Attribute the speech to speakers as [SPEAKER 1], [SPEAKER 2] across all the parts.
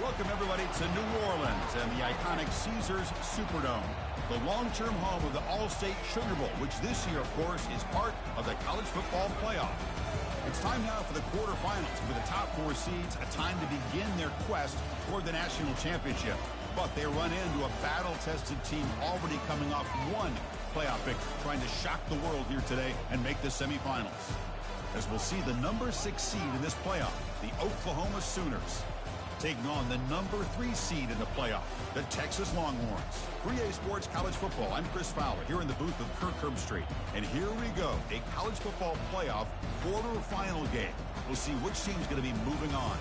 [SPEAKER 1] Welcome, everybody, to New Orleans and the iconic Caesars Superdome, the long-term home of the All-State Sugar Bowl, which this year, of course, is part of the college football playoff. It's time now for the quarterfinals, with the top four seeds a time to begin their quest toward the national championship. But they run into a battle-tested team already coming off one playoff victory, trying to shock the world here today and make the semifinals. As we'll see the number 6 seed in this playoff, the Oklahoma Sooners, taking on the number 3 seed in the playoff, the Texas Longhorns. 3A Sports College Football, I'm Chris Fowler, here in the booth of Kirk Herbstreit. And here we go, a college football playoff quarterfinal game. We'll see which team's going to be moving on.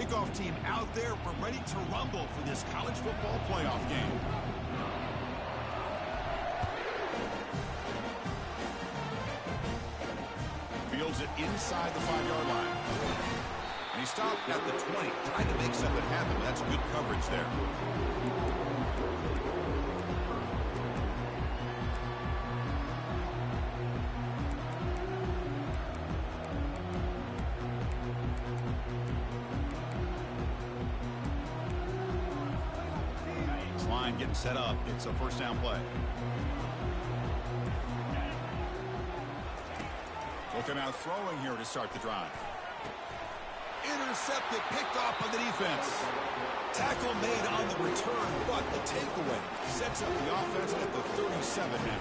[SPEAKER 1] Kickoff team out there. We're ready to rumble for this college football playoff game. Fields it inside the 5-yard line. And he stopped at the 20, trying to make something happen. That's good coverage there. Line getting set up. It's a first down play. Looking out throwing here to start the drive. Intercepted, picked off by the defense. Tackle made on the return, but the takeaway sets up the offense at the 37 now.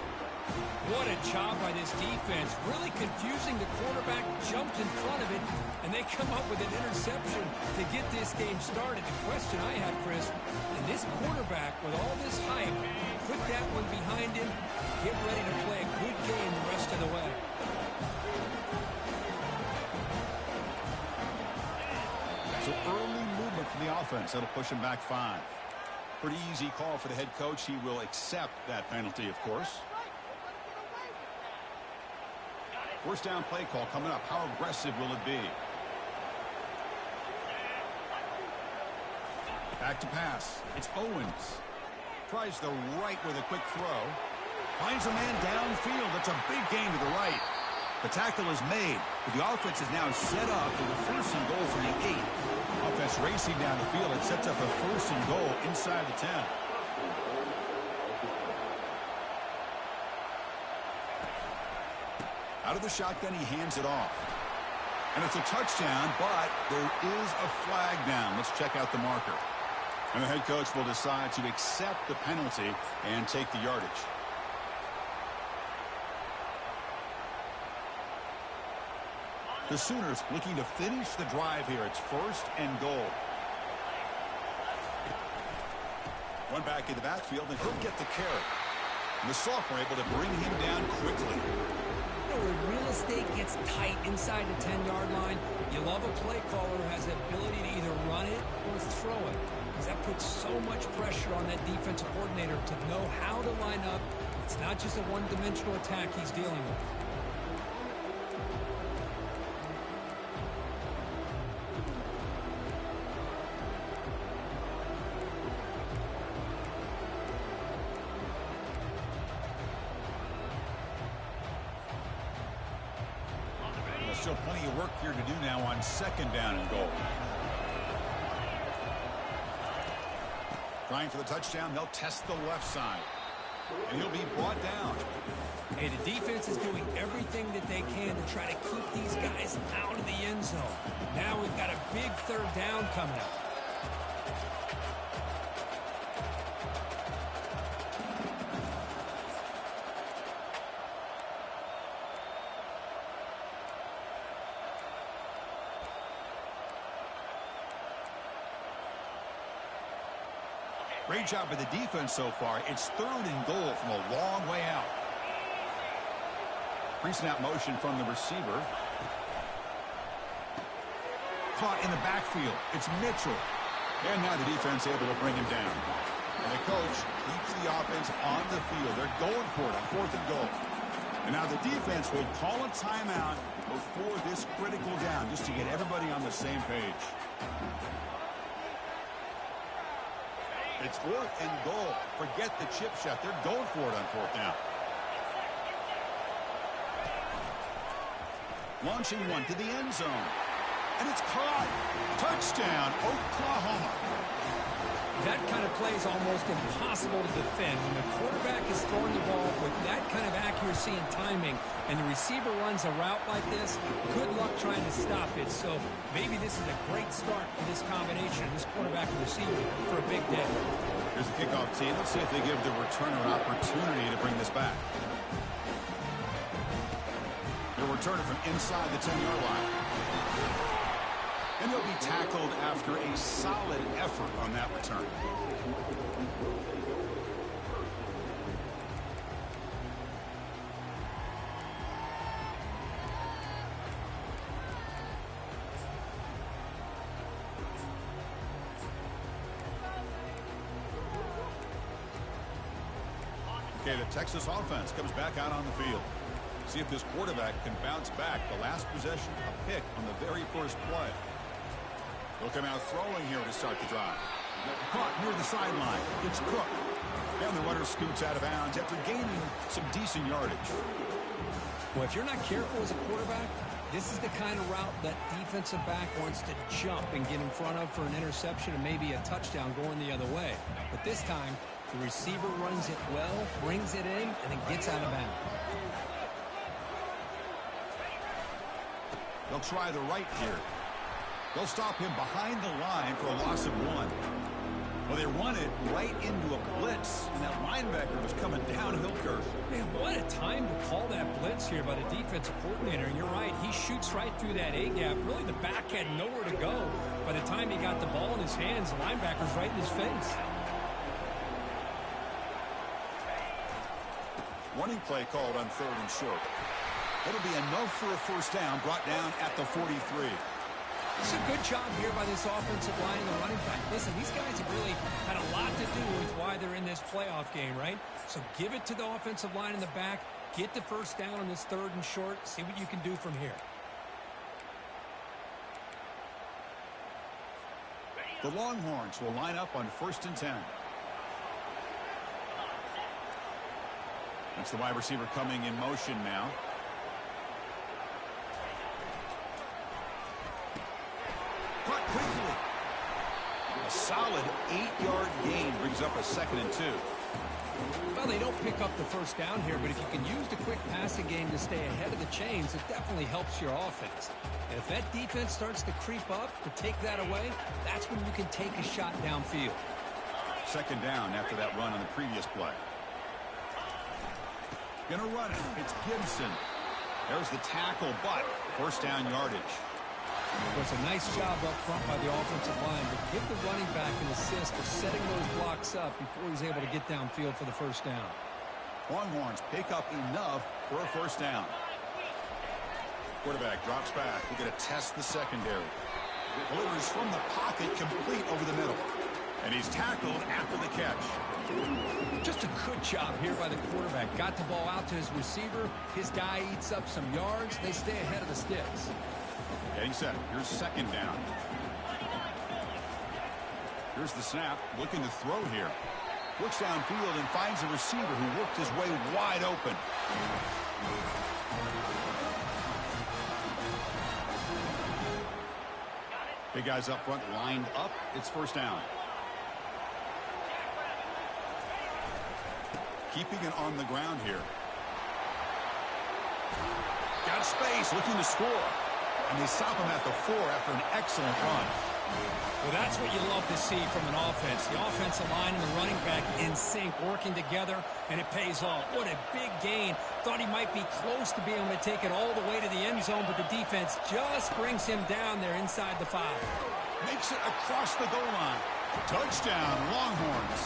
[SPEAKER 2] What a job by this defense. Really confusing. The quarterback jumped in front of it, and they come up with an interception to get this game started. The question I have, Chris, and this quarterback, with all this hype, put that one behind him, get ready to play a good game the rest of the way.
[SPEAKER 1] So early movement from the offense. That'll push him back 5. Pretty easy call for the head coach. He will accept that penalty, of course. First down play call coming up. How aggressive will it be? Back to pass. It's Owens. Tries the right with a quick throw. Finds a man downfield. That's a big gain to the right. The tackle is made, but the offense is now set up for the first and goal from the 8. Offense racing down the field. It sets up a first and goal inside the 10. Out of the shotgun, he hands it off. And it's a touchdown, but there is a flag down. Let's check out the marker. And the head coach will decide to accept the penalty and take the yardage. The Sooners looking to finish the drive here. It's first and goal. One back in the backfield, and he'll get the carry. And the sophomore able to bring him down quickly.
[SPEAKER 2] When real estate gets tight inside the 10-yard line, you love a play caller who has the ability to either run it or throw it, because that puts so much pressure on that defensive coordinator to know how to line up. It's not just a one-dimensional attack he's dealing with.
[SPEAKER 1] Still plenty of work here to do now on second down and goal. Trying for the touchdown. They'll test the left side. And he'll be brought down.
[SPEAKER 2] Hey, the defense is doing everything that they can to try to keep these guys out of the end zone. Now we've got a big third down coming up.
[SPEAKER 1] Great job by the defense so far. It's third and goal from a long way out. Pre-snap motion from the receiver. Caught in the backfield. It's Mitchell. And now the defense able to bring him down. And the coach keeps the offense on the field. They're going for it on 4th and goal. And now the defense will call a timeout before this critical down, just to get everybody on the same page. It's 4th and goal. Forget the chip shot. They're going for it on 4th down. Launching one to the end zone. And it's caught. Touchdown, Oklahoma.
[SPEAKER 2] That kind of play is almost impossible to defend. When the quarterback is throwing the ball with that kind of accuracy and timing, and the receiver runs a route like this, good luck trying to stop it. So maybe this is a great start for this combination, this quarterback and receiver, for a big day.
[SPEAKER 1] Here's the kickoff team. Let's see if they give the returner an opportunity to bring this back. They'll return it from inside the 10-yard line. And he'll be tackled after a solid effort on that return. Okay, the Texas offense comes back out on the field. See if this quarterback can bounce back. The last possession, a pick on the very first play. They'll come out throwing here to start the drive. Caught near the sideline. It's Cook. And the runner scoots out of bounds after gaining some decent yardage.
[SPEAKER 2] Well, if you're not careful as a quarterback, this is the kind of route that defensive back wants to jump and get in front of for an interception and maybe a touchdown going the other way. But this time, the receiver runs it well, brings it in, and then gets out of bounds.
[SPEAKER 1] They'll try the right here. They'll stop him behind the line for a loss of 1. Well, they run it right into a blitz, and that linebacker was coming downhill curve.
[SPEAKER 2] Man, what a time to call that blitz here by the defensive coordinator. And you're right, he shoots right through that A-gap. Really, the back had nowhere to go. By the time he got the ball in his hands, the linebacker's right in his face.
[SPEAKER 1] Running play called on 3rd and short. It'll be enough for a first down, brought down at the 43.
[SPEAKER 2] It's a good job here by this offensive line and the running back. Listen, these guys have really had a lot to do with why they're in this playoff game, right? So give it to the offensive line in the back. Get the first down on this 3rd and short. See what you can do from here.
[SPEAKER 1] The Longhorns will line up on 1st and 10. That's the wide receiver coming in motion now. Caught quickly. A solid 8-yard gain brings up a 2nd and 2.
[SPEAKER 2] Well, they don't pick up the first down here, but if you can use the quick passing game to stay ahead of the chains, it definitely helps your offense. And if that defense starts to creep up to take that away, that's when you can take a shot downfield.
[SPEAKER 1] 2nd down after that run on the previous play. Gonna run it. It's Gibson. There's the tackle, but first down yardage.
[SPEAKER 2] Well, it's a nice job up front by the offensive line, but give the running back an assist for setting those blocks up before he's able to get downfield for the first down.
[SPEAKER 1] Longhorns pick up enough for a first down. Quarterback drops back. We're going to test the secondary. Delivers from the pocket, complete over the middle. And he's tackled after the catch.
[SPEAKER 2] Just a good job here by the quarterback. Got the ball out to his receiver. His guy eats up some yards. They stay ahead of the sticks.
[SPEAKER 1] Getting set. Here's 2nd down. Here's the snap. Looking to throw here. Looks downfield and finds a receiver who worked his way wide open. Big guys up front lined up. It's first down. Keeping it on the ground here. Got space, looking to score. And they stop him at the 4 after an excellent run.
[SPEAKER 2] Well, that's what you love to see from an offense. The offensive line and the running back in sync, working together, and it pays off. What a big gain. Thought he might be close to being able to take it all the way to the end zone, but the defense just brings him down there inside the 5.
[SPEAKER 1] Makes it across the goal line. Touchdown, Longhorns.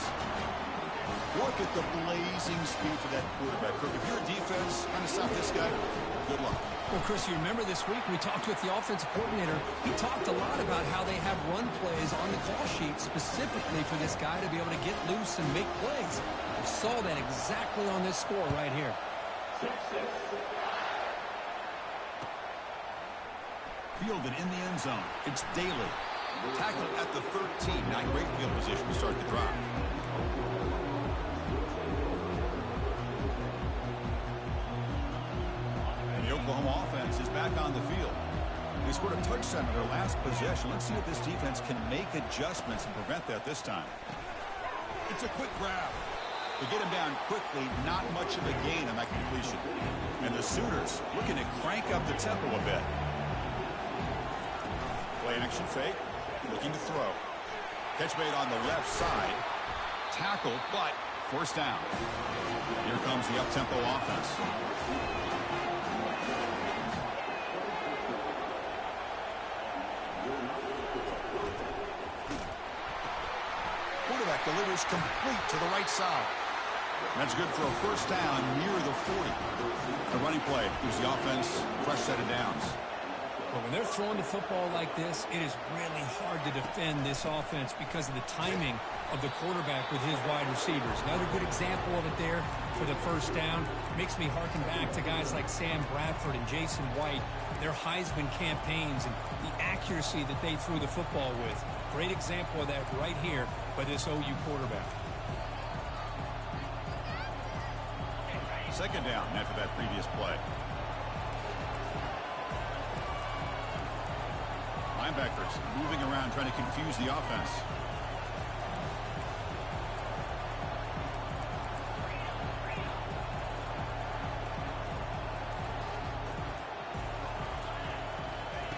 [SPEAKER 1] Look at the blazing speed for that quarterback. If you're a defense trying to stop this guy, good luck.
[SPEAKER 2] Well, Chris, you remember this week we talked with the offensive coordinator. He talked a lot about how they have run plays on the call sheet specifically for this guy to be able to get loose and make plays. We saw that exactly on this score right here.
[SPEAKER 1] Fielded in the end zone. It's Daly. Tackled at the 13. Not great field position to start the drive. And the Oklahoma offense is back on the field. They scored a touchdown in their last possession. Let's see if this defense can make adjustments and prevent that this time. It's a quick grab. They get him down quickly. Not much of a gain on that completion. And the Sooners looking to crank up the tempo a bit. Play action fake. Looking to throw. Catch made on the left side. Tackle, but first down. Here comes the up-tempo offense. Quarterback delivers complete to the right side. That's good for a first down near the 40. The running play gives the offense a fresh set of downs.
[SPEAKER 2] Well, when they're throwing the football like this, it is really hard to defend this offense because of the timing of the quarterback with his wide receivers. Another good example of it there for the first down. Makes me harken back to guys like Sam Bradford and Jason White, their Heisman campaigns and the accuracy that they threw the football with. Great example of that right here by this OU quarterback.
[SPEAKER 1] Second down after that previous play. Linebackers moving around trying to confuse the offense.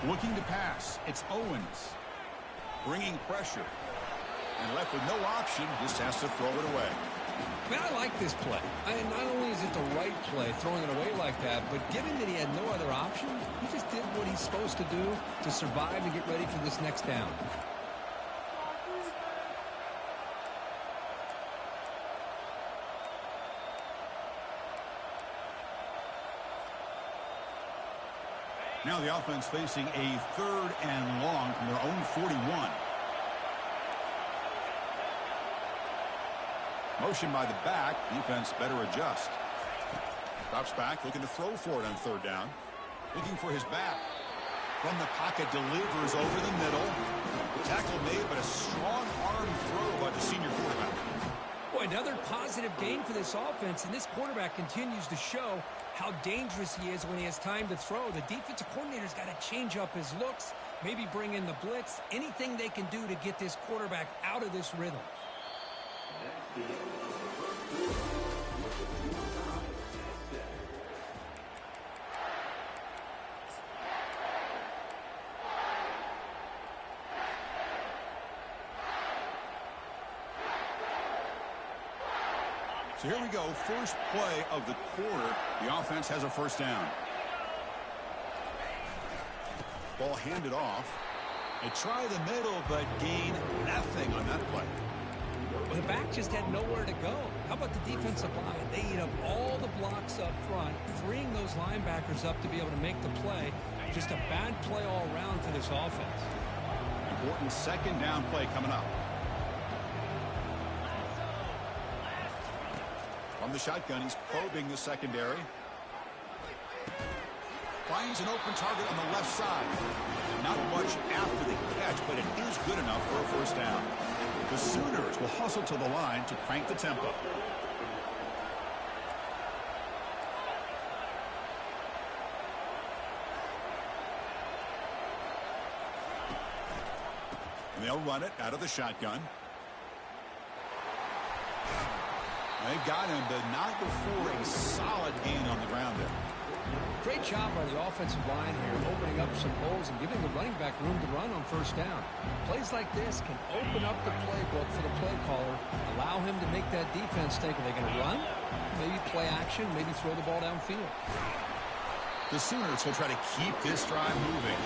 [SPEAKER 1] Looking to pass. It's Owens. Bringing pressure. And left with no option, just has to throw it away.
[SPEAKER 2] Man, I like this play. Not only is it the right play, throwing it away like that, but given that he had no other option, he just did what he's supposed to do to survive and get ready for this next down.
[SPEAKER 1] Now the offense facing a 3rd and long from their own 41. Motion by the back. Defense better adjust. Drops back, looking to throw for it on 3rd down. Looking for his back. From the pocket, delivers over the middle. Tackle made, but a strong arm throw by the senior quarterback.
[SPEAKER 2] Boy, another positive gain for this offense, and this quarterback continues to show how dangerous he is when he has time to throw. The defensive coordinator's got to change up his looks, maybe bring in the blitz, anything they can do to get this quarterback out of this rhythm.
[SPEAKER 1] So here we go, first play of the quarter. The offense has a first down. Ball handed off. They try the middle, but gain nothing on that play.
[SPEAKER 2] Well, the back just had nowhere to go. How about the defensive line? They eat up all the blocks up front, freeing those linebackers up to be able to make the play. Just a bad play all around for this offense.
[SPEAKER 1] Important second down play coming up. From the shotgun, he's probing the secondary. Finds an open target on the left side. Not much after the catch, but it is good enough for a first down. The Sooners will hustle to the line to crank the tempo. And they'll run it out of the shotgun. They got him, but not before a solid gain on the ground there.
[SPEAKER 2] Great job by the offensive line here, opening up some holes and giving the running back room to run on first down. Plays like this can open up the playbook for the play caller, allow him to make that defense think, are they going to run? Maybe play action, maybe throw the ball downfield.
[SPEAKER 1] The Sooners will try to keep this drive moving.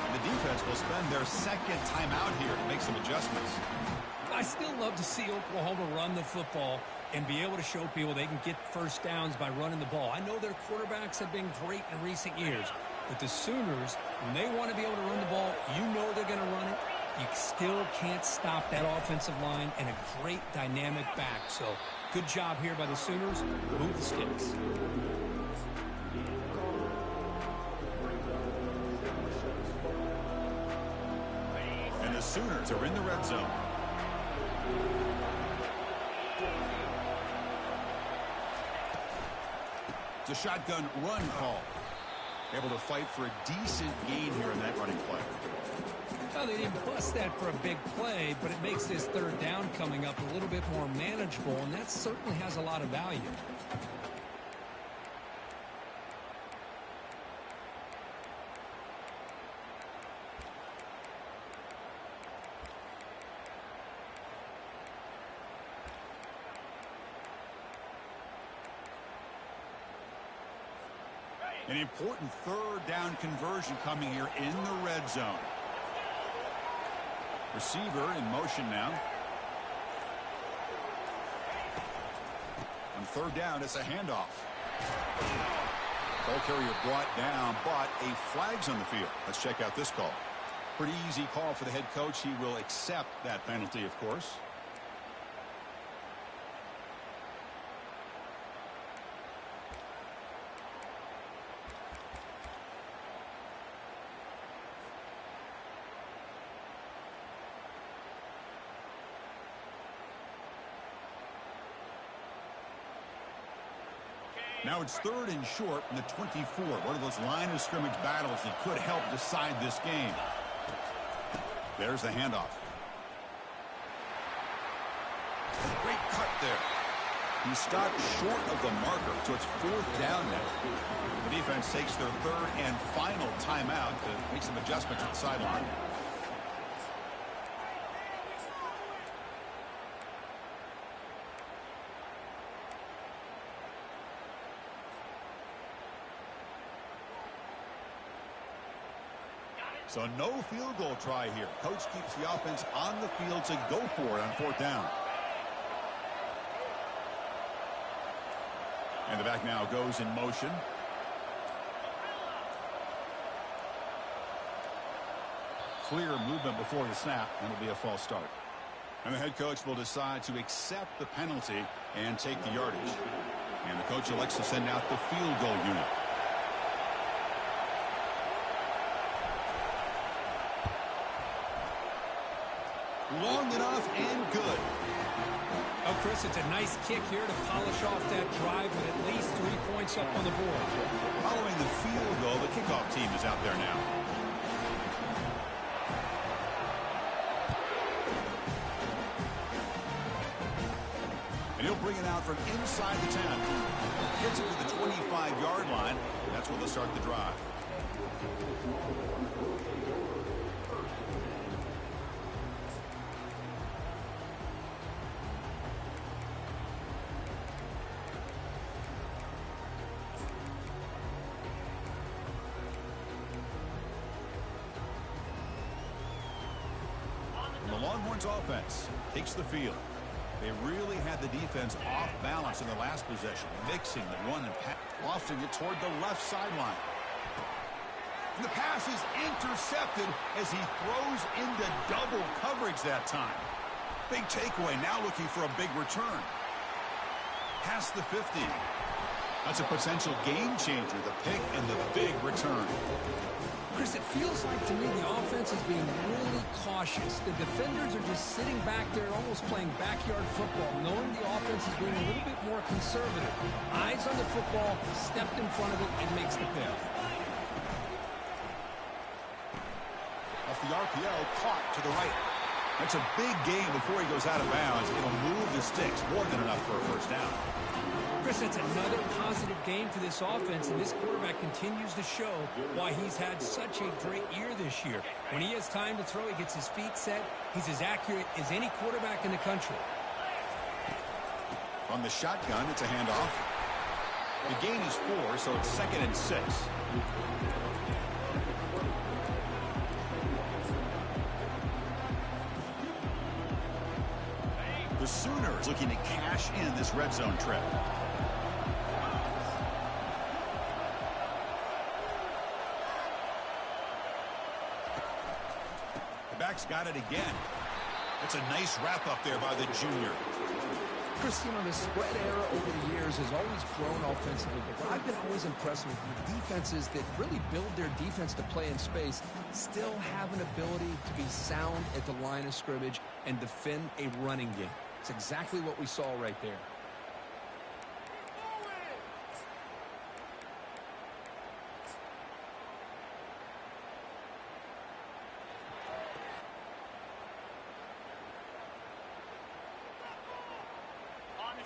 [SPEAKER 1] And the defense will spend their second timeout here to make some adjustments.
[SPEAKER 2] I still love to see Oklahoma run the football and be able to show people they can get first downs by running the ball. I know their quarterbacks have been great in recent years, but the Sooners, when they want to be able to run the ball, you know they're going to run it. You still can't stop that offensive line and a great dynamic back. So good job here by the Sooners. Move the sticks.
[SPEAKER 1] Sooners are in the red zone. It's a shotgun run call. Able to fight for a decent gain here in that running play.
[SPEAKER 2] Well, they didn't bust that for a big play, but it makes this third down coming up a little bit more manageable, and that certainly has a lot of value.
[SPEAKER 1] An important third down conversion coming here in the red zone. Receiver in motion now. On third down, it's a handoff. Ball carrier brought down, but a flag's on the field. Let's check out this call. Pretty easy call for the head coach. He will accept that penalty, of course. Now it's third and short from the 24. One of those line of scrimmage battles that could help decide this game. There's the handoff. Great cut there. He stopped short of the marker, so it's fourth down now. The defense takes their third and final timeout to make some adjustments at the sideline. So no field goal try here. Coach keeps the offense on the field to go for it on fourth down. And the back now goes in motion. Clear movement before the snap, and it'll be a false start. And the head coach will decide to accept the penalty and take the yardage. And the coach elects to send out the field goal unit. Long enough and good.
[SPEAKER 2] Oh, Chris, it's a nice kick here to polish off that drive with at least 3 points up on the board.
[SPEAKER 1] Following the field goal, the kickoff team is out there now. And he'll bring it out from inside the 10. Gets it to the 25-yard line. That's where they'll start the drive. Longhorns offense takes the field. They really had the defense off balance in the last possession, mixing the run and pass, lofting it toward the left sideline. And the pass is intercepted as he throws into double coverage that time. Big takeaway, now looking for a big return. Past the 50. That's a potential game changer, the pick and the big return.
[SPEAKER 2] Chris, it feels like to me the offense is being really cautious. The defenders are just sitting back there almost playing backyard football, knowing the offense is being a little bit more conservative. Eyes on the football, stepped in front of it, and makes the pick.
[SPEAKER 1] Off the RPO, caught to the right. That's a big gain before he goes out of bounds. It'll move the sticks, more than enough for a first down.
[SPEAKER 2] Chris, it's another positive game for this offense, and this quarterback continues to show why he's had such a great year this year. When he has time to throw, he gets his feet set. He's as accurate as any quarterback in the country.
[SPEAKER 1] On the shotgun, it's a handoff. The gain is 4, so it's 2nd and 6. The Sooners looking to cash in this red zone trip. The back's got it again. That's a nice wrap up there by the junior.
[SPEAKER 2] Chris, the spread era over the years has always grown offensively, but what I've been always impressed with defenses that really build their defense to play in space still have an ability to be sound at the line of scrimmage and defend a running game. It's exactly what we saw right there.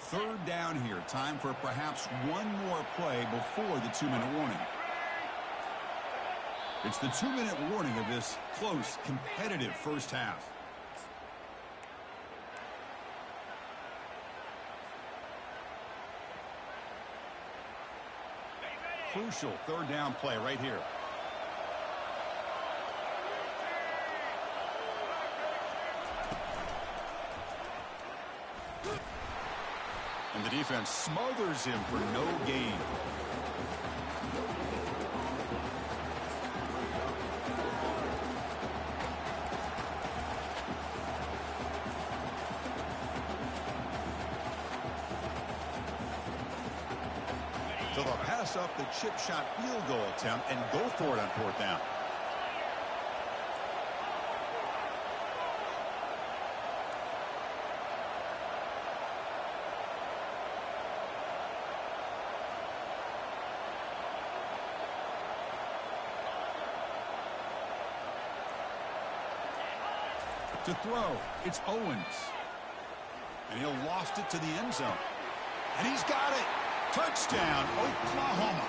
[SPEAKER 1] Third down here. Time for perhaps one more play before the 2-minute warning. It's the 2-minute warning of this close, competitive first half. Crucial third down play right here. And the defense smothers him for no gain. So they'll pass up the chip shot field goal attempt and go for it on fourth down. To throw, it's Owens. And he'll lost it to the end zone. And he's got it. Touchdown, Oklahoma.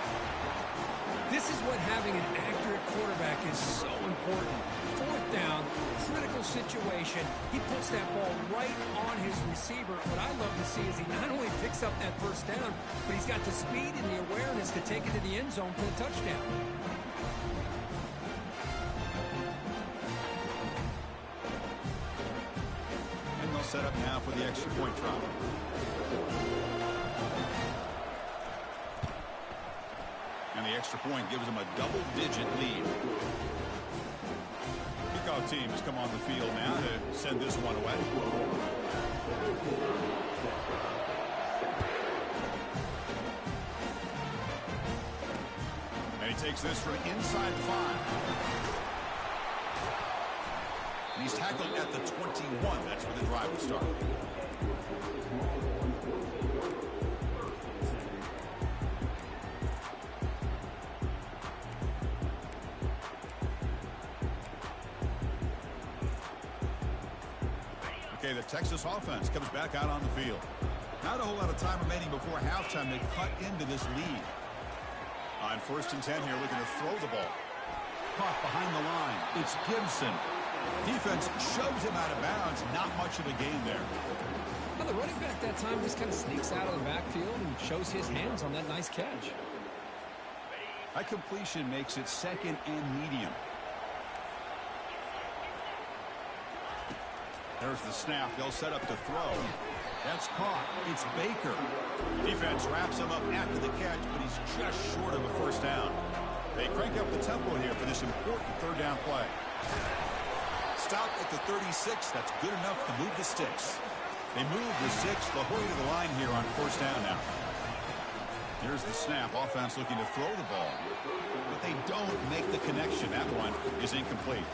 [SPEAKER 2] This is what having an accurate quarterback is so important. Fourth down, critical situation. He puts that ball right on his receiver. What I love to see is he not only picks up that first down, but he's got the speed and the awareness to take it to the end zone for the touchdown.
[SPEAKER 1] Set up now for the extra point try. And the extra point gives them a double-digit lead. Kickoff team has come on the field now to send this one away. And he takes this from inside the 5. And he's tackled at the 21. That's where the drive will start. Okay, the Texas offense comes back out on the field. Not a whole lot of time remaining before halftime to cut into this lead. On 1st and 10 here, looking to throw the ball. Caught behind the line. It's Gibson. Defense shoves him out of bounds. Not much of a gain there.
[SPEAKER 2] Well, the running back that time just kind of sneaks out of the backfield and shows his hands on that nice catch.
[SPEAKER 1] That completion makes it 2nd and medium. There's the snap. They'll set up to throw. That's caught. It's Baker. Defense wraps him up after the catch, but he's just short of a first down. They crank up the tempo here for this important third down play. Stop at the 36. That's good enough to move the sticks. They move the 6. They'll hurry to the line here on first down now. Here's the snap. Offense looking to throw the ball. But they don't make the connection. That one is incomplete.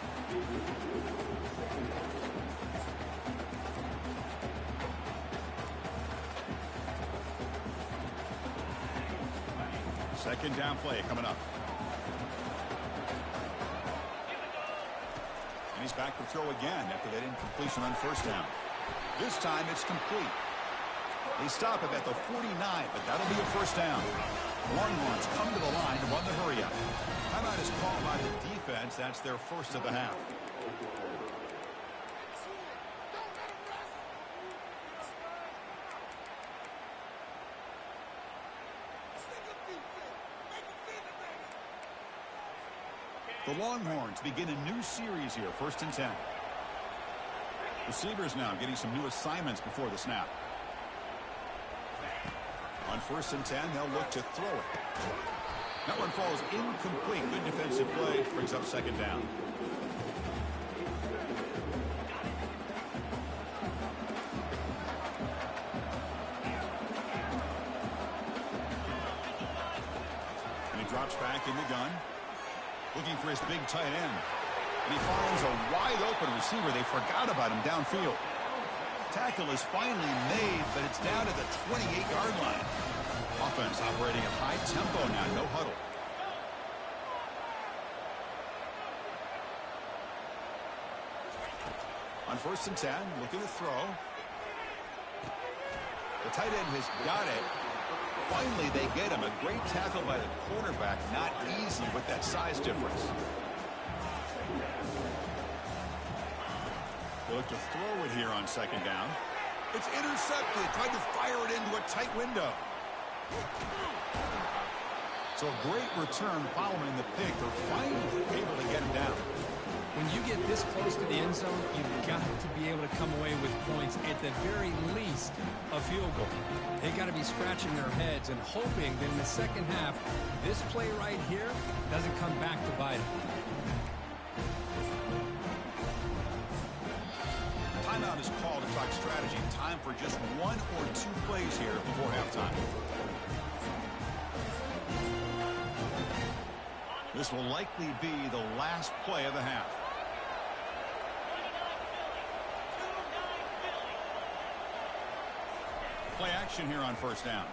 [SPEAKER 1] Second down play coming up. And he's back to throw again after that incompletion on first down. This time it's complete. They stop him at the 49, but that'll be a first down. Longhorns come to the line to run the hurry up. Timeout is called by the defense. That's their first of the half. The Longhorns begin a new series here, 1st and 10. Receivers now getting some new assignments before the snap. On 1st and 10, they'll look to throw it. That one falls incomplete. Good defensive play, brings up second down. Drops back in the gun. Looking for his big tight end. And he finds a wide-open receiver. They forgot about him downfield. Tackle is finally made, but it's down to the 28-yard line. Offense operating at high tempo now. No huddle. On 1st and 10, looking to throw. The tight end has got it. Finally, they get him. A great tackle by the quarterback. Not easy with that size difference. They look to throw it here on 2nd down. It's intercepted. Tried to fire it into a tight window. So a great return following the pick. They're finally able to get him down.
[SPEAKER 2] When you get this close to the end zone, you've got to be able to come away with points, at the very least a field goal. They got to be scratching their heads and hoping that in the second half, this play right here doesn't come back to bite them.
[SPEAKER 1] Timeout is called to talk strategy. Time for just 1 or 2 plays here before halftime. This will likely be the last play of the half. Play action here on 1st down.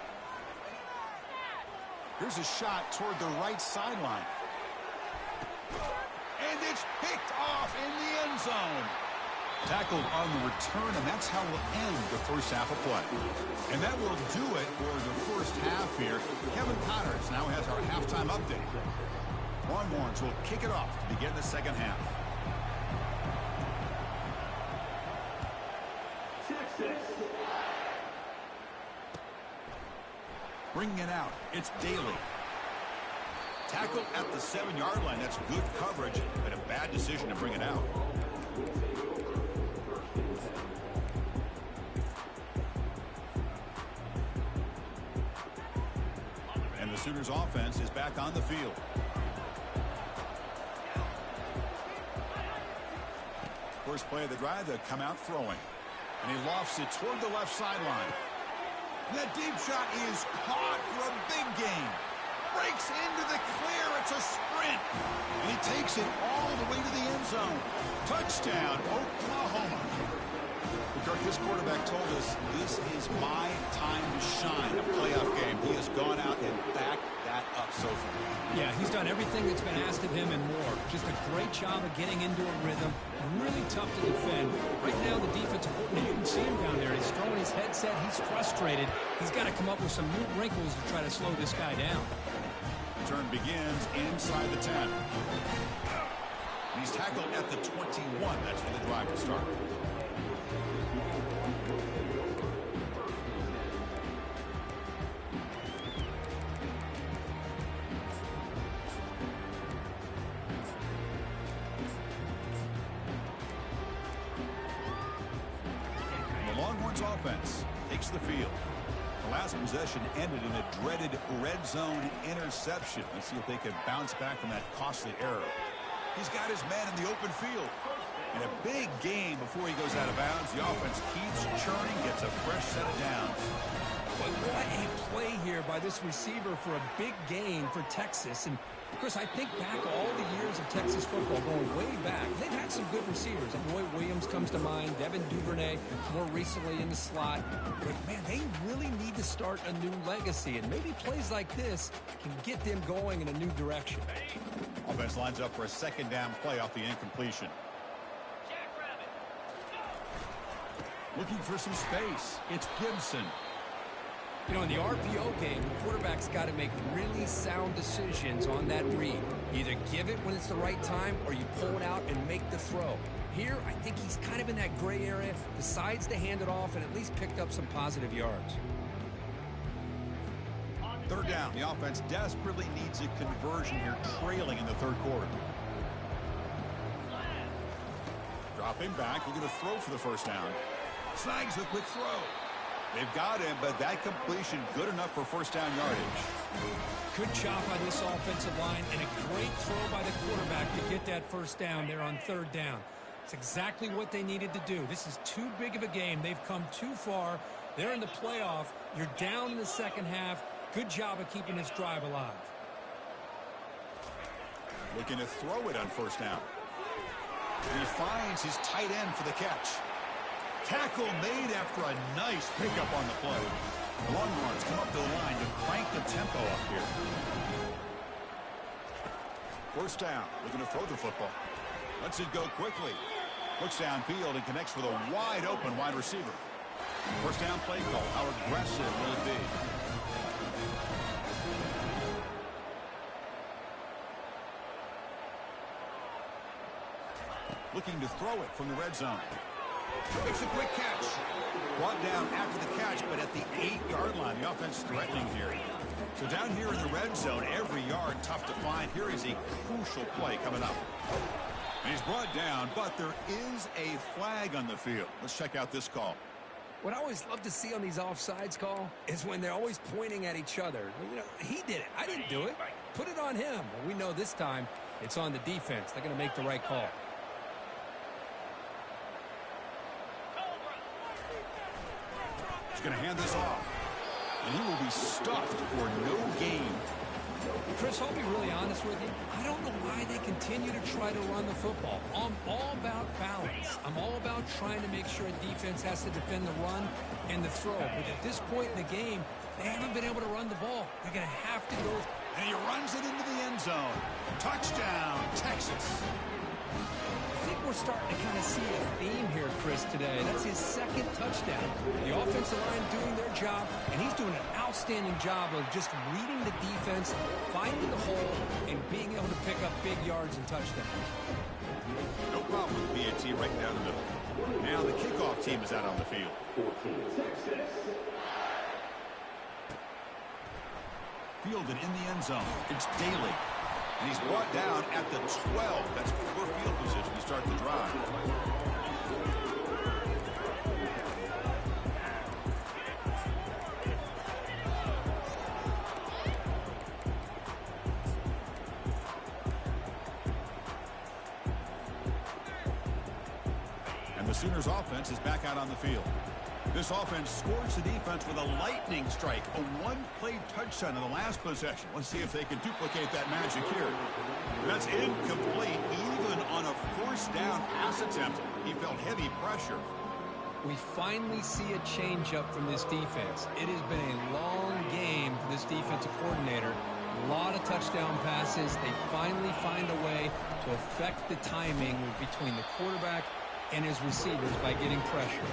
[SPEAKER 1] Here's a shot toward the right sideline. And it's picked off in the end zone. Tackled on the return, and that's how we'll end the first half of play. And that will do it for the first half here. Kevin Connors now has our halftime update. Longhorns will kick it off to begin the second half. Bringing it out, it's Daly. Tackle at the 7-yard line. That's good coverage, but a bad decision to bring it out. And the Sooners offense is back on the field. First play of the drive, they'll come out throwing. And he lofts it toward the left sideline. That deep shot is caught for a big gain. Breaks into the clear. It's a sprint. And he takes it all the way to the end zone. Touchdown, Oklahoma. Kirk, this quarterback told us this is my time to shine, a playoff game. He has gone out and backed that up so far.
[SPEAKER 2] Yeah, he's done everything that's been asked of him and more. Just a great job of getting into a rhythm. Really tough to defend. Right now, the defensive coordinator, you can see him down there. He's throwing his headset. He's frustrated. He's got to come up with some new wrinkles to try to slow this guy down.
[SPEAKER 1] Turn begins inside the 10. He's tackled at the 21. That's where the drive will start. Offense takes the field. The last possession ended in a dreaded red zone interception. Let's see if they can bounce back from that costly error. He's got his man in the open field. And a big gain before he goes out of bounds. The offense keeps churning, gets a fresh set of downs.
[SPEAKER 2] But what a play here by this receiver for a big gain for Texas. And of course, I think back all the years of Texas football, going way back, they've had some good receivers. Roy Williams comes to mind, Devin Duvernay more recently in the slot. But, man, they really need to start a new legacy, and maybe plays like this can get them going in a new direction.
[SPEAKER 1] Offense lines up for a 2nd down play off the incompletion. Looking for some space. It's Gibson.
[SPEAKER 2] You know, in the RPO game, the quarterback's got to make really sound decisions on that read. Either give it when it's the right time or you pull it out and make the throw. Here, I think he's kind of in that gray area, decides to hand it off and at least picked up some positive yards.
[SPEAKER 1] 3rd down. The offense desperately needs a conversion here, trailing in the 3rd quarter. Dropping back, looking to throw for the 1st down. Snags the quick throw. They've got him, but that completion good enough for 1st down yardage.
[SPEAKER 2] Good job by this offensive line and a great throw by the quarterback to get that 1st down there on 3rd down. It's exactly what they needed to do. This is too big of a game. They've come too far. They're in the playoff. You're down in the second half. Good job of keeping this drive alive.
[SPEAKER 1] Looking to throw it on first down. And he finds his tight end for the catch. Tackle made after a nice pickup on the play. The Longhorns come up to the line to crank the tempo up here. First down, looking to throw the football. Lets it go quickly. Looks downfield and connects with a wide open wide receiver. First down play call. How aggressive will it be? Looking to throw it from the red zone. Makes a quick catch. Brought down after the catch, but at the 8-yard line. The offense threatening here. So down here in the red zone, every yard tough to find. Here is a crucial play coming up. And he's brought down, but there is a flag on the field. Let's check out this call.
[SPEAKER 2] What I always love to see on these offsides call is when they're always pointing at each other. You know, he did it. I didn't do it. Put it on him. Well, we know this time it's on the defense. They're going to make the right call.
[SPEAKER 1] He's going to hand this off. And he will be stuffed for no gain.
[SPEAKER 2] Chris, I'll be really honest with you. I don't know why they continue to try to run the football. I'm all about balance. I'm all about trying to make sure a defense has to defend the run and the throw. But at this point in the game, they haven't been able to run the ball. They're going to have to go.
[SPEAKER 1] And he runs it into the end zone. Touchdown, Texas.
[SPEAKER 2] I think we're starting to kind of see a theme here, Chris, today. That's his second touchdown. The offensive line doing their job, and he's doing an outstanding job of just reading the defense, finding the hole, and being able to pick up big yards and touchdowns.
[SPEAKER 1] No problem with BAT right down the middle. Now the kickoff team is out on the field. Fielded in the end zone. It's Daly. And he's brought down at the 12. That's poor field position to start the drive. And the Sooners offense is back out on the field. This offense scores the defense with a lightning strike, a one-play touchdown in the last possession. Let's see if they can duplicate that magic here. That's incomplete, even on a first down pass attempt. He felt heavy pressure.
[SPEAKER 2] We finally see a change-up from this defense. It has been a long game for this defensive coordinator. A lot of touchdown passes. They finally find a way to affect the timing between the quarterback and his receivers by getting pressure.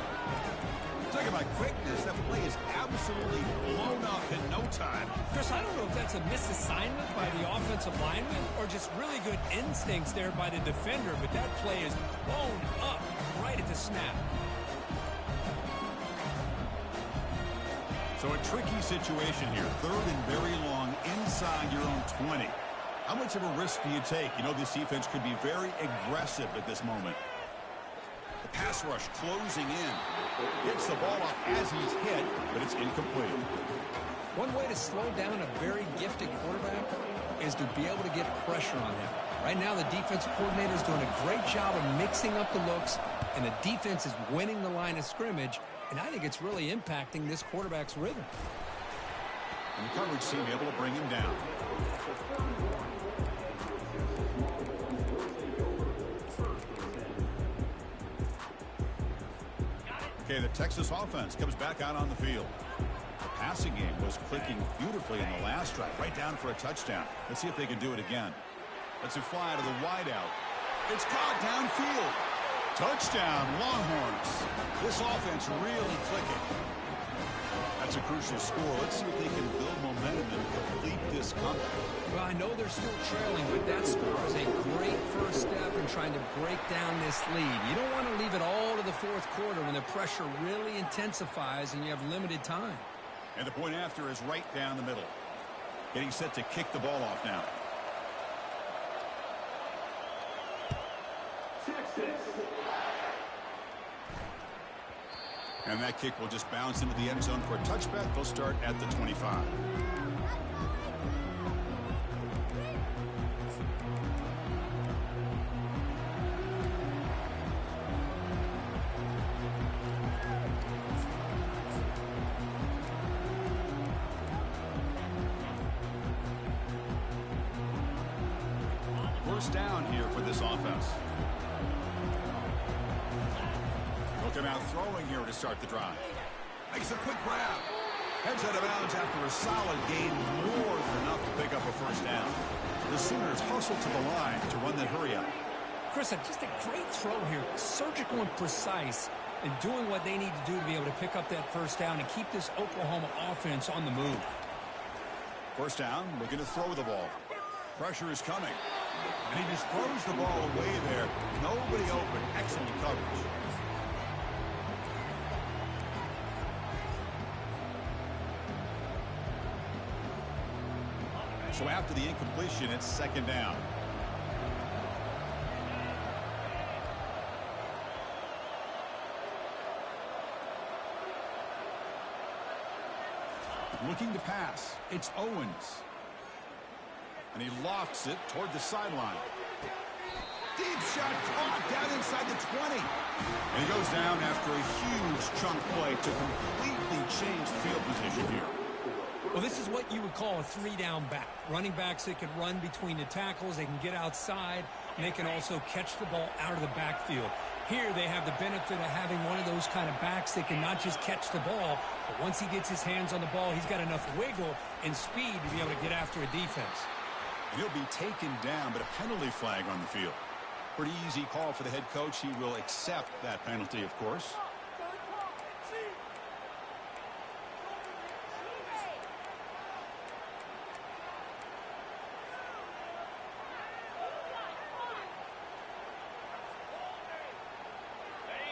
[SPEAKER 1] Talking about quickness, that play is absolutely blown up in no time.
[SPEAKER 2] Chris, I don't know if that's a misassignment by the offensive lineman or just really good instincts there by the defender, but that play is blown up right at the snap.
[SPEAKER 1] So a tricky situation here. Third and very long inside your own 20. How much of a risk do you take? You know this defense could be very aggressive at this moment. The pass rush closing in. Gets the ball up as he's hit, but it's incomplete.
[SPEAKER 2] One way to slow down a very gifted quarterback is to be able to get pressure on him. Right now, the defensive coordinator is doing a great job of mixing up the looks, and the defense is winning the line of scrimmage, and I think it's really impacting this quarterback's rhythm.
[SPEAKER 1] And the coverage team able to bring him down. Okay, the Texas offense comes back out on the field. The passing game was clicking beautifully in the last drive, right down for a touchdown. Let's see if they can do it again. Let's it fly to the wideout. It's caught downfield. Touchdown, Longhorns. This offense really clicking. That's a crucial score. Let's see if they can build momentum and complete this comeback.
[SPEAKER 2] Well, I know they're still trailing, but that score is a great first step in trying to break down this lead. You don't want to leave it all to the fourth quarter when the pressure really intensifies and you have limited time.
[SPEAKER 1] And the point after is right down the middle. Getting set to kick the ball off now. And that kick will just bounce into the end zone for a touchback. They'll start at the 25. first down here for this offense. They'll come out throwing here to start the drive. Makes a quick grab. Heads out of bounds after a solid gain, more than enough to pick up a first down. The Sooners hustle to the line to run the hurry up.
[SPEAKER 2] Chris, just a great throw here. Surgical and precise, and doing what they need to do to be able to pick up that first down and keep this Oklahoma offense on the move.
[SPEAKER 1] First down, looking to throw the ball. Pressure is coming. And he just throws the ball away there. Nobody open. Excellent coverage. So after the incompletion, it's second down. Looking to pass. It's Owens. And he lofts it toward the sideline. Deep shot caught down inside the 20. And he goes down after a huge chunk play to completely change the field position here.
[SPEAKER 2] Well, this is what you would call a three-down back. Running backs that can run between the tackles, they can get outside, and they can also catch the ball out of the backfield. Here they have the benefit of having one of those kind of backs that can not just catch the ball, but once he gets his hands on the ball, he's got enough wiggle and speed to be able to get after a defense.
[SPEAKER 1] And he'll be taken down, but a penalty flag on the field. Pretty easy call for the head coach. He will accept that penalty, of course.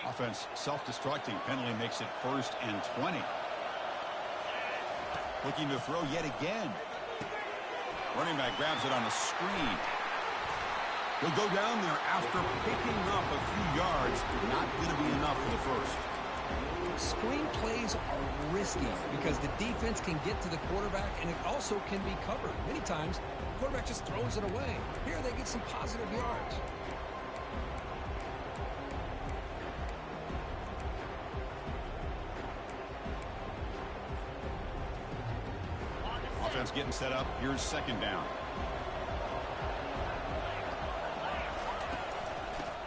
[SPEAKER 1] Offense self-destructing. Penalty makes it 1st and 20. Looking to throw yet again. Running back grabs it on a screen. He'll go down there after picking up a few yards. Not going to be enough for the first.
[SPEAKER 2] Screen plays are risky because the defense can get to the quarterback, and it also can be covered. Many times, the quarterback just throws it away. Here they get some positive yards.
[SPEAKER 1] Offense getting set up. Here's second down.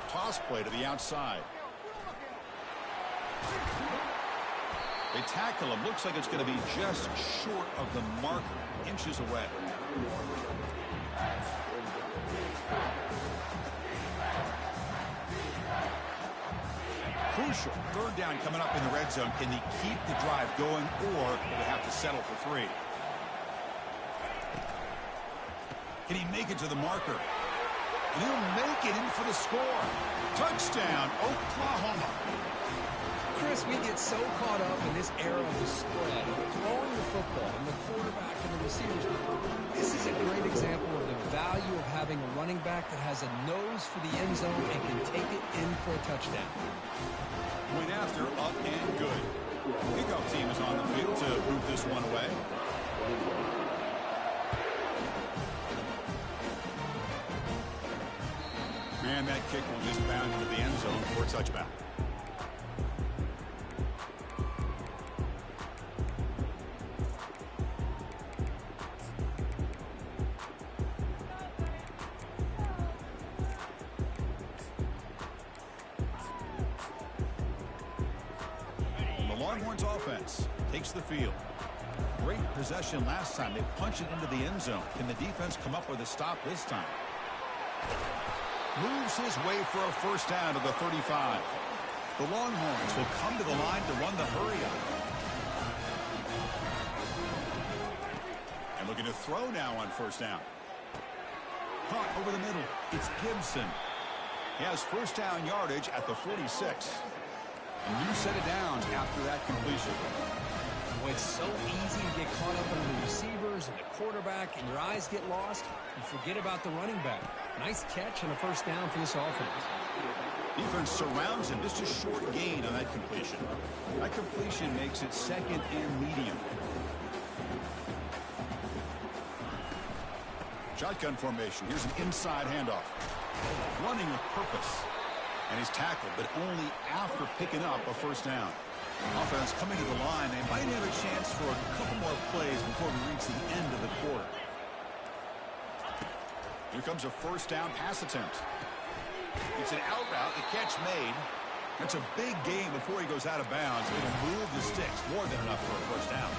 [SPEAKER 1] Toss play to the outside. They tackle him. Looks like it's going to be just short of the mark, inches away. Crucial. Third down coming up in the red zone. Can they keep the drive going, or will they have to settle for 3? Can he make it to the marker? And he'll make it in for the score. Touchdown, Oklahoma.
[SPEAKER 2] Chris, we get so caught up in this era of the spread, of throwing the football, and the quarterback and the receivers. This is a great example of the value of having a running back that has a nose for the end zone and can take it in for a touchdown.
[SPEAKER 1] Went after, up and good. Kickoff team is on the field to move this one away. And that kick will just bound into the end zone for a touchback. The Longhorns offense takes the field. Great possession last time. They punch it into the end zone. Can the defense come up with a stop this time? Moves his way for a first down to the 35. The Longhorns will come to the line to run the hurry up. And looking to throw now on first down. Caught over the middle. It's Gibson. He has first down yardage at the 46. A new set of downs after that completion.
[SPEAKER 2] Well, it's so easy to get caught up on the receivers and the quarterback, and your eyes get lost. You forget about the running back. Nice catch and a first down for this offense.
[SPEAKER 1] Defense surrounds him. Just a short gain on that completion. That completion makes it 2nd and medium. Shotgun formation. Here's an inside handoff. Running with purpose. And he's tackled, but only after picking up a first down. Offense coming to the line. They might have a chance for a couple more plays before we reach the end of the quarter. Here comes a first down pass attempt. It's an out route, the catch made. That's a big gain before he goes out of bounds. It'll move the sticks, more than enough for a first down.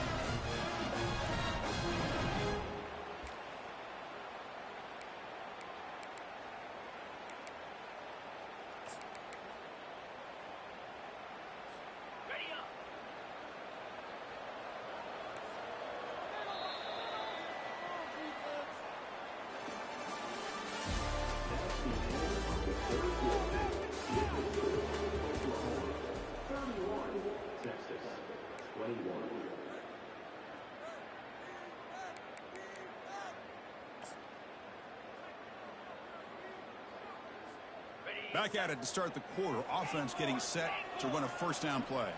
[SPEAKER 1] Back at it to start the quarter. Offense getting set to run a first down play.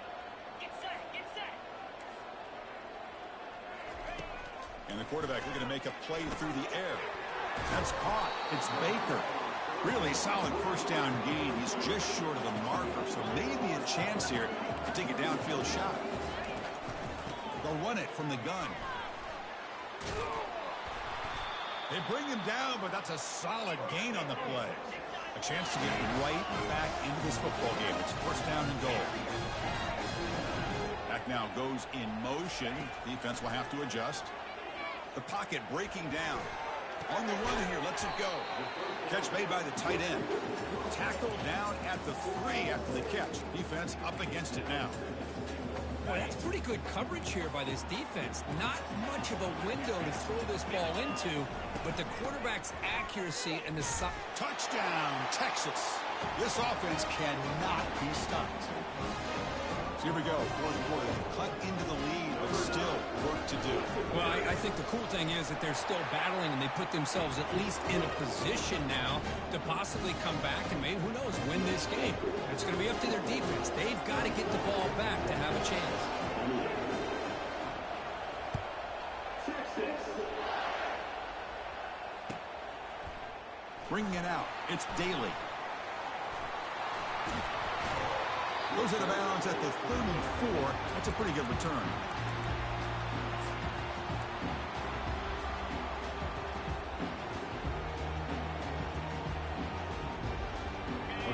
[SPEAKER 3] Get set.
[SPEAKER 1] And the quarterback looking to make a play through the air. That's caught. It's Baker. Really solid first down gain. He's just short of the marker, so maybe a chance here to take a downfield shot. They'll run it from the gun. They bring him down, but that's a solid gain on the play. A chance to get right back into this football game. It's first down and goal. Back now goes in motion. Defense will have to adjust. The pocket breaking down. On the run here, lets it go. Catch made by the tight end. Tackled down at the 3 after the catch. Defense up against it now.
[SPEAKER 2] Boy, that's pretty good coverage here by this defense. Not much of a window to throw this ball into, but the quarterback's accuracy and the...
[SPEAKER 1] Touchdown, Texas. This offense cannot be stopped. So here we go, fourth quarter. Cut into the lead, but still work to do.
[SPEAKER 2] Well, I think the cool thing is that they're still battling, and they put themselves at least in a position now to possibly come back and maybe, who knows, win this game. It's going to be up to their defense. They've got to get the ball back to have a chance.
[SPEAKER 1] Bringing it out, it's Daly. Goes out of bounds at the 34. That's a pretty good return.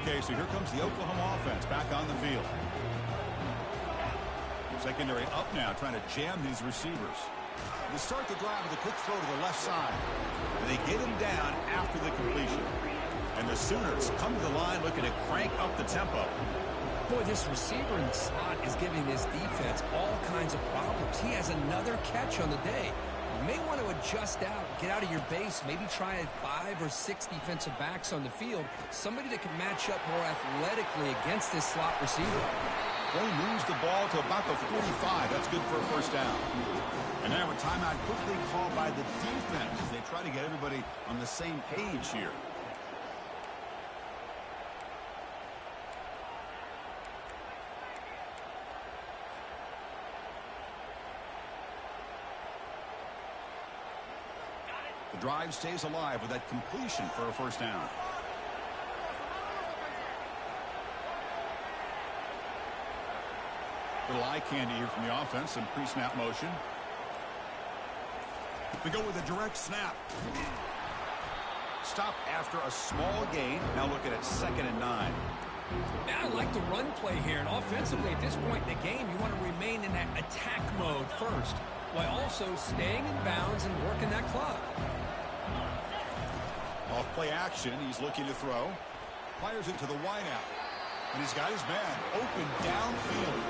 [SPEAKER 1] Okay, so here comes the Oklahoma offense back on the field. Secondary up now, trying to jam these receivers. They start the drive with a quick throw to the left side. And they get him down after the completion. And the Sooners come to the line looking to crank up the tempo.
[SPEAKER 2] Boy, this receiver in the slot is giving this defense all kinds of problems. He has another catch on the day. You may want to adjust out, get out of your base, maybe try 5 or 6 defensive backs on the field, somebody that can match up more athletically against this slot receiver.
[SPEAKER 1] They moves the ball to about the 45. That's good for a first down. And now a timeout quickly called by the defense as they try to get everybody on the same page here. The drive stays alive with that completion for a first down. Little eye candy here from the offense, some pre-snap motion. They go with a direct snap. Stop after a small gain. Now looking at 2nd and 9.
[SPEAKER 2] Now I like the run play here, and offensively at this point in the game, you want to remain in that attack mode first, while also staying in bounds and working that clock.
[SPEAKER 1] Off play action, he's looking to throw. Fires it to the wideout. And he's got his man open downfield.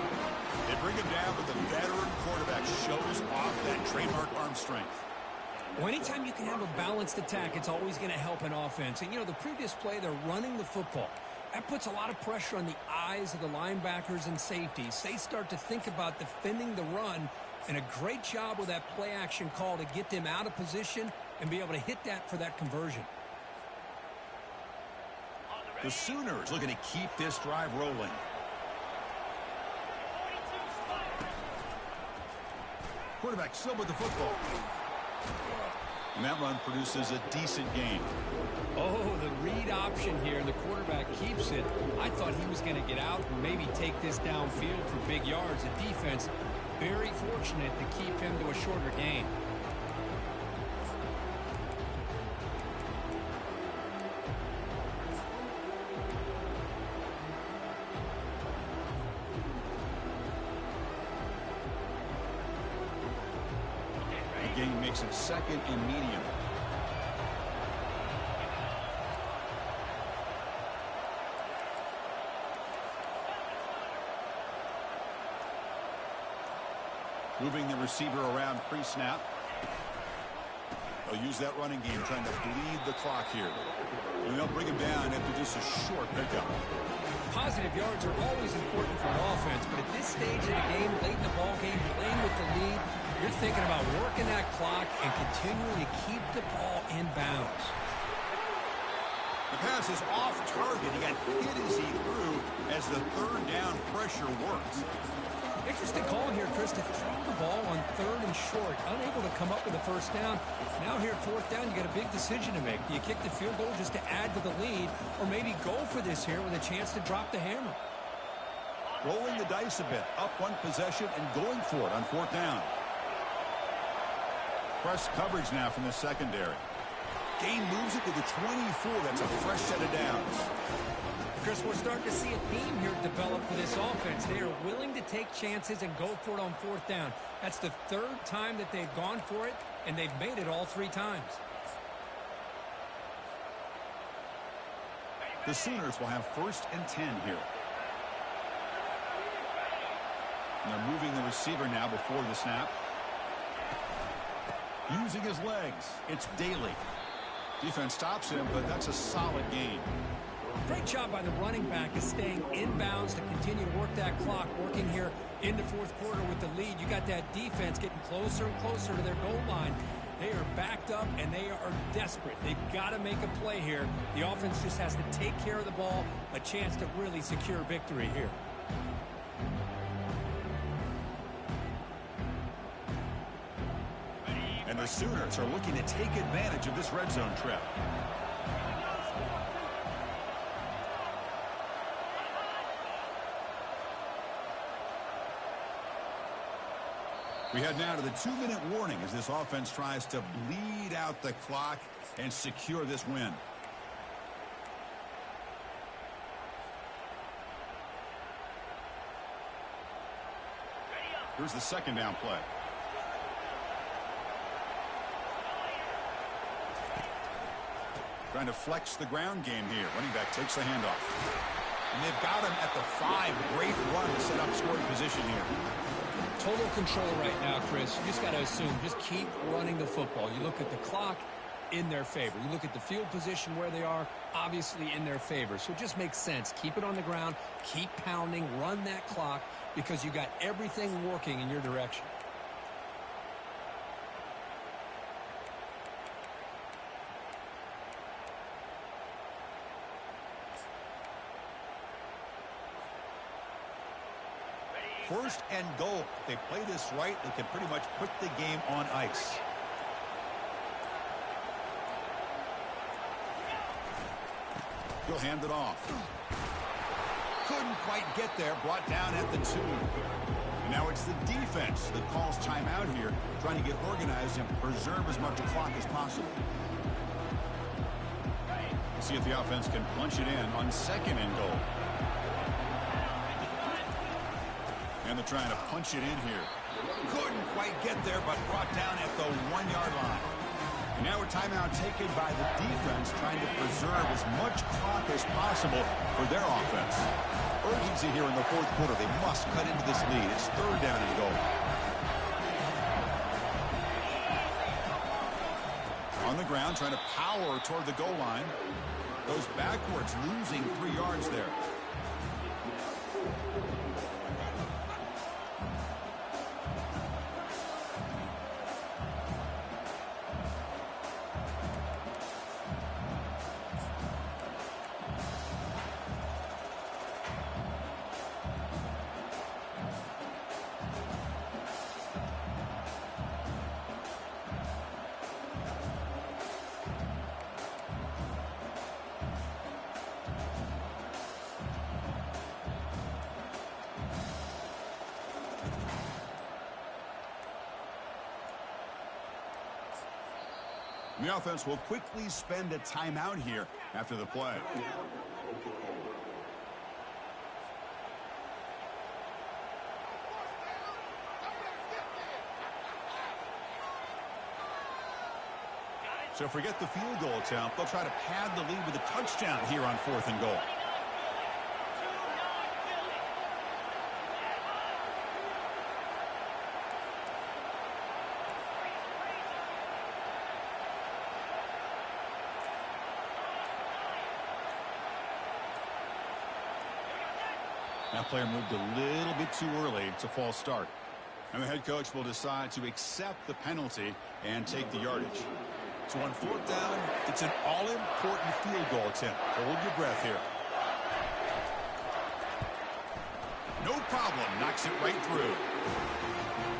[SPEAKER 1] They bring him down, but the veteran quarterback shows off that trademark arm strength.
[SPEAKER 2] Well, anytime you can have a balanced attack, it's always going to help an offense. And, you know, the previous play, they're running the football. That puts a lot of pressure on the eyes of the linebackers and safeties. They start to think about defending the run, and a great job with that play action call to get them out of position and be able to hit that for that conversion.
[SPEAKER 1] The Sooners looking to keep this drive rolling. Quarterback still with the football. And that run produces a decent gain.
[SPEAKER 2] Oh, the read option here, and the quarterback keeps it. I thought he was going to get out and maybe take this downfield for big yards. The defense very fortunate to keep him to a shorter gain.
[SPEAKER 1] gain makes it 2nd and medium. Moving the receiver around pre-snap. They'll use that running game trying to bleed the clock here. And they'll bring him down after just a short pickup.
[SPEAKER 2] Positive yards are always important for an offense, but at this stage in the game, late in the ball game, playing with the lead, you're thinking about working that clock and continuing to keep the ball in bounds.
[SPEAKER 1] The pass is off target. He got hit as he threw as the 3rd down pressure worked.
[SPEAKER 2] Interesting call here, Chris, to throw the ball on 3rd and short. Unable to come up with a 1st down. Now here at 4th down, you got a big decision to make. Do you kick the field goal just to add to the lead, or maybe go for this here with a chance to drop the hammer?
[SPEAKER 1] Rolling the dice a bit. Up 1 possession and going for it on 4th down. Press coverage now from the secondary. Gain moves it to the 24. That's a fresh set of downs.
[SPEAKER 2] Chris, we're starting to see a theme here develop for this offense. They are willing to take chances and go for it on 4th down. That's the 3rd time that they've gone for it, and they've made it all 3 times.
[SPEAKER 1] The Sooners will have 1st and 10 here. And they're moving the receiver now before the snap. Using his legs. It's Daly. Defense stops him, but that's a solid gain.
[SPEAKER 2] Great job by the running back of staying inbounds to continue to work that clock, working here in the 4th quarter with the lead. You got that defense getting closer and closer to their goal line. They are backed up, and they are desperate. They've got to make a play here. The offense just has to take care of the ball, a chance to really secure victory here.
[SPEAKER 1] And the Sooners are looking to take advantage of this red zone trip. We head now to the 2-minute warning as this offense tries to bleed out the clock and secure this win. Here's the 2nd down play. Trying to flex the ground game here. Running back takes the handoff. And they've got him at the 5. Great run to set up scoring position here.
[SPEAKER 2] Total control right now, Chris. You just got to assume, just keep running the football. You look at the clock, in their favor. You look at the field position where they are, obviously in their favor. So it just makes sense. Keep it on the ground, keep pounding, run that clock, because you got everything working in your direction.
[SPEAKER 1] First and goal. If they play this right, they can pretty much put the game on ice. He'll hand it off. Couldn't quite get there. Brought down at the 2. And now it's the defense that calls timeout here, trying to get organized and preserve as much clock as possible. See if the offense can punch it in on 2nd and goal. And they're trying to punch it in here. Couldn't quite get there, but brought down at the 1-yard line. And now a timeout taken by the defense, trying to preserve as much clock as possible for their offense. Urgency here in the 4th quarter. They must cut into this lead. It's 3rd down and goal. On the ground, trying to power toward the goal line. Goes backwards, losing 3 yards there. The offense will quickly spend a timeout here after the play. So forget the field goal attempt. They'll try to pad the lead with a touchdown here on 4th and goal. That player moved a little bit too early. It's a false start. And the head coach will decide to accept the penalty and take the yardage. So on 4th down, it's an all-important field goal attempt. Hold your breath here. No problem. Knocks it right through.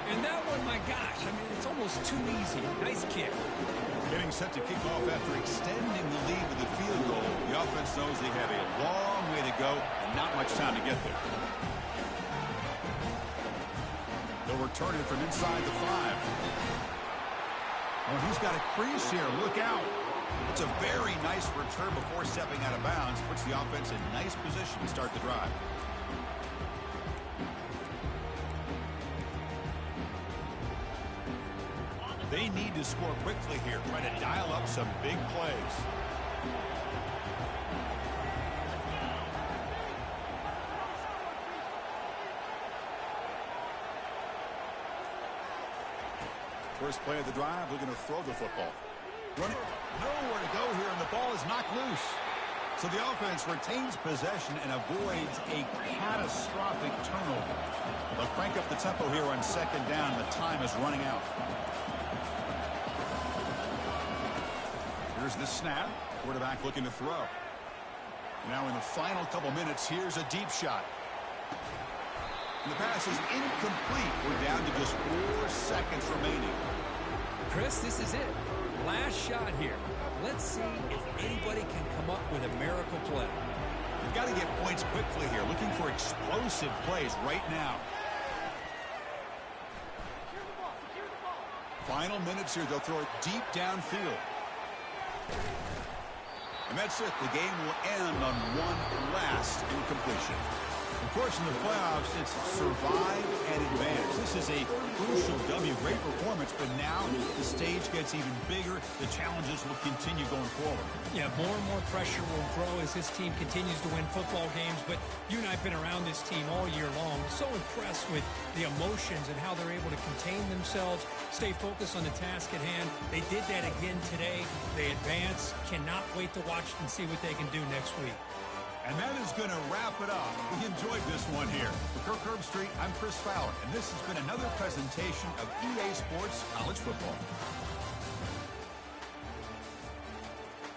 [SPEAKER 2] And that one, my gosh, I mean, it's almost too easy. Nice kick.
[SPEAKER 1] Getting set to kick off after extending the lead with a field goal. The offense knows they have a long way to go and not much time to get there. They'll return it from inside the 5. Oh, he's got a crease here. Look out. It's a very nice return before stepping out of bounds. Puts the offense in nice position to start the drive. They need to score quickly here. Try to dial up some big plays. First play of the drive, they're going to throw the football. Running, nowhere to go here, and the ball is knocked loose. So the offense retains possession and avoids a catastrophic turnover. They'll crank up the tempo here on 2nd down. The time is running out. Here's the snap. Quarterback looking to throw. Now in the final couple minutes, here's a deep shot. And the pass is incomplete. We're down to just 4 seconds remaining.
[SPEAKER 2] Chris, this is it. Last shot here. Let's see if anybody can come up with a miracle play.
[SPEAKER 1] You've got to get points quickly here. Looking for explosive plays right now. Final minutes here. They'll throw it deep downfield. And that's it. The game will end on one last incompletion. Of course, in the playoffs, it's survive and advance. This is a crucial W. Great performance, but now the stage gets even bigger. The challenges will continue going forward.
[SPEAKER 2] Yeah, more and more pressure will grow as this team continues to win football games. But you and I have been around this team all year long. So impressed with the emotions and how they're able to contain themselves, stay focused on the task at hand. They did that again today. They advance. Cannot wait to watch and see what they can do next week.
[SPEAKER 1] And that is going to wrap it up. We enjoyed this one here. For Kirk Herbstreit, I'm Chris Fowler, and this has been another presentation of EA Sports College Football.